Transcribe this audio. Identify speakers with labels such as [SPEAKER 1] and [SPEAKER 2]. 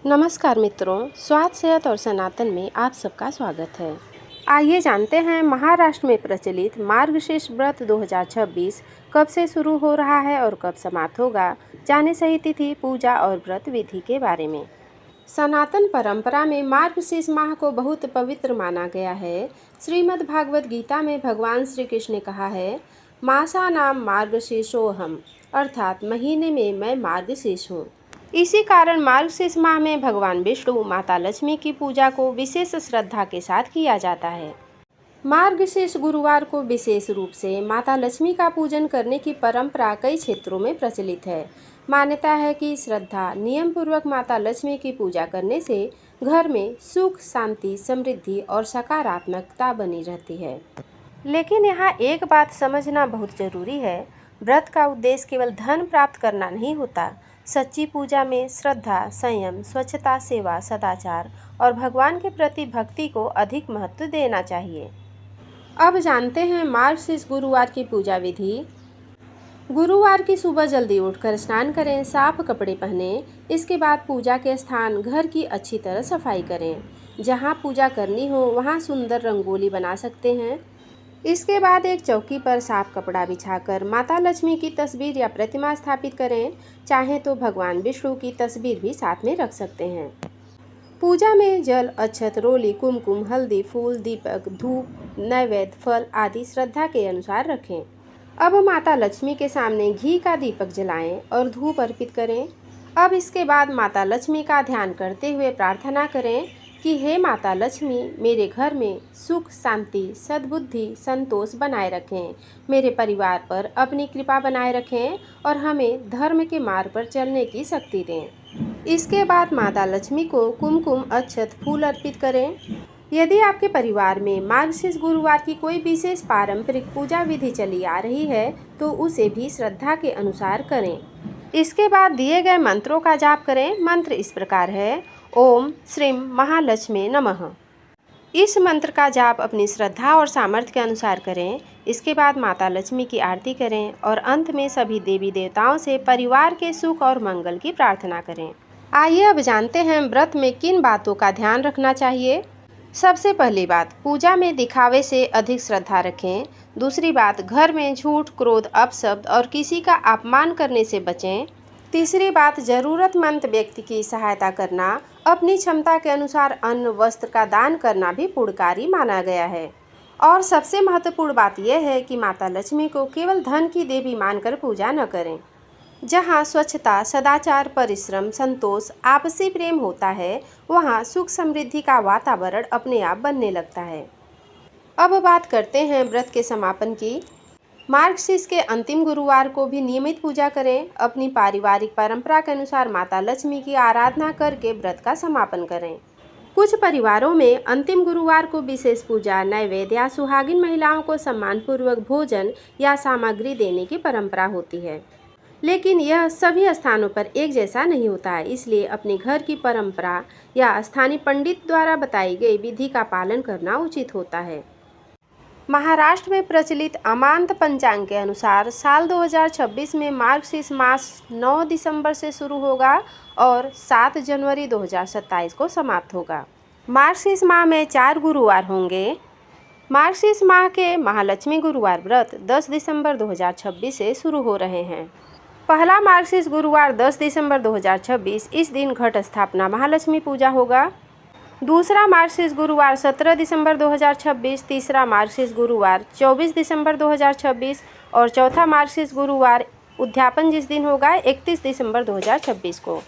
[SPEAKER 1] नमस्कार मित्रों, स्वास्थ्य सेहत और सनातन में आप सबका स्वागत है। आइए जानते हैं महाराष्ट्र में प्रचलित मार्गशीर्ष व्रत 2026 कब से शुरू हो रहा है और कब समाप्त होगा। जाने सही तिथि, पूजा और व्रत विधि के बारे में। सनातन परंपरा में मार्गशीर्ष माह को बहुत पवित्र माना गया है। श्रीमद् भागवत गीता में भगवान श्री कृष्ण ने कहा है, मासानाम मार्गशीर्षोऽहम्, अर्थात महीने में मैं मार्गशीर्ष हूँ। इसी कारण मार्गशीर्ष माह में भगवान विष्णु, माता लक्ष्मी की पूजा को विशेष श्रद्धा के साथ किया जाता है। मार्गशीर्ष गुरुवार को विशेष रूप से माता लक्ष्मी का पूजन करने की परंपरा कई क्षेत्रों में प्रचलित है। मान्यता है कि श्रद्धा नियम पूर्वक माता लक्ष्मी की पूजा करने से घर में सुख, शांति, समृद्धि और सकारात्मकता बनी रहती है। लेकिन यहाँ एक बात समझना बहुत जरूरी है, व्रत का उद्देश्य केवल धन प्राप्त करना नहीं होता। सच्ची पूजा में श्रद्धा, संयम, स्वच्छता, सेवा, सदाचार और भगवान के प्रति भक्ति को अधिक महत्व देना चाहिए। अब जानते हैं मार्गशीर्ष गुरुवार की पूजा विधि। गुरुवार की सुबह जल्दी उठकर स्नान करें, साफ कपड़े पहनें। इसके बाद पूजा के स्थान, घर की अच्छी तरह सफाई करें। जहाँ पूजा करनी हो वहाँ सुंदर रंगोली बना सकते हैं। इसके बाद एक चौकी पर साफ कपड़ा बिछाकर माता लक्ष्मी की तस्वीर या प्रतिमा स्थापित करें। चाहें तो भगवान विष्णु की तस्वीर भी साथ में रख सकते हैं। पूजा में जल, अक्षत, रोली, कुमकुम, हल्दी, फूल, दीपक, धूप, नैवेद्य, फल आदि श्रद्धा के अनुसार रखें। अब माता लक्ष्मी के सामने घी का दीपक जलाएं और धूप अर्पित करें। अब इसके बाद माता लक्ष्मी का ध्यान करते हुए प्रार्थना करें कि हे माता लक्ष्मी, मेरे घर में सुख, शांति, सद्बुद्धि, संतोष बनाए रखें। मेरे परिवार पर अपनी कृपा बनाए रखें और हमें धर्म के मार्ग पर चलने की शक्ति दें। इसके बाद माता लक्ष्मी को कुमकुम, अक्षत, फूल अर्पित करें। यदि आपके परिवार में मार्गशीर्ष गुरुवार की कोई विशेष पारंपरिक पूजा विधि चली आ रही है तो उसे भी श्रद्धा के अनुसार करें। इसके बाद दिए गए मंत्रों का जाप करें। मंत्र इस प्रकार है, ओम श्रीं महालक्ष्मी नमः। इस मंत्र का जाप अपनी श्रद्धा और सामर्थ्य के अनुसार करें। इसके बाद माता लक्ष्मी की आरती करें और अंत में सभी देवी देवताओं से परिवार के सुख और मंगल की प्रार्थना करें। आइए अब जानते हैं व्रत में किन बातों का ध्यान रखना चाहिए। सबसे पहली बात, पूजा में दिखावे से अधिक श्रद्धा रखें। दूसरी बात, घर में झूठ, क्रोध, अपशब्द और किसी का अपमान करने से बचें। तीसरी बात, जरूरतमंद व्यक्ति की सहायता करना। अपनी क्षमता के अनुसार अन्न, वस्त्र का दान करना भी पुण्यकारी माना गया है। और सबसे महत्वपूर्ण बात यह है कि माता लक्ष्मी को केवल धन की देवी मानकर पूजा न करें। जहाँ स्वच्छता, सदाचार, परिश्रम, संतोष, आपसी प्रेम होता है, वहाँ सुख समृद्धि का वातावरण अपने आप बनने लगता है। अब बात करते हैं व्रत के समापन की। मार्गशीर्ष के अंतिम गुरुवार को भी नियमित पूजा करें। अपनी पारिवारिक परंपरा के अनुसार माता लक्ष्मी की आराधना करके व्रत का समापन करें। कुछ परिवारों में अंतिम गुरुवार को विशेष पूजा, नैवेद्य या सुहागिन महिलाओं को सम्मानपूर्वक भोजन या सामग्री देने की परंपरा होती है। लेकिन यह सभी स्थानों पर एक जैसा नहीं होता है, इसलिए अपने घर की परंपरा या स्थानीय पंडित द्वारा बताई गई विधि का पालन करना उचित होता है। महाराष्ट्र में प्रचलित अमांत पंचांग के अनुसार साल 2026 में मार्गशीर्ष मास 9 दिसंबर से शुरू होगा और 7 जनवरी 2027 को समाप्त होगा। मार्गशीर्ष माह में 4 गुरुवार होंगे। मार्गशीर्ष माह के महालक्ष्मी गुरुवार व्रत 10 दिसंबर 2026 से शुरू हो रहे हैं। पहला मार्गशीर्ष गुरुवार 10 दिसंबर 2026, इस दिन घट स्थापना महालक्ष्मी पूजा होगा। दूसरा मार्गशीर्ष गुरुवार 17 दिसंबर 2026, तीसरा मार्गशीर्ष गुरुवार 24 दिसंबर 2026 और चौथा मार्गशीर्ष गुरुवार उद्यापन जिस दिन होगा 31 दिसंबर 2026 को।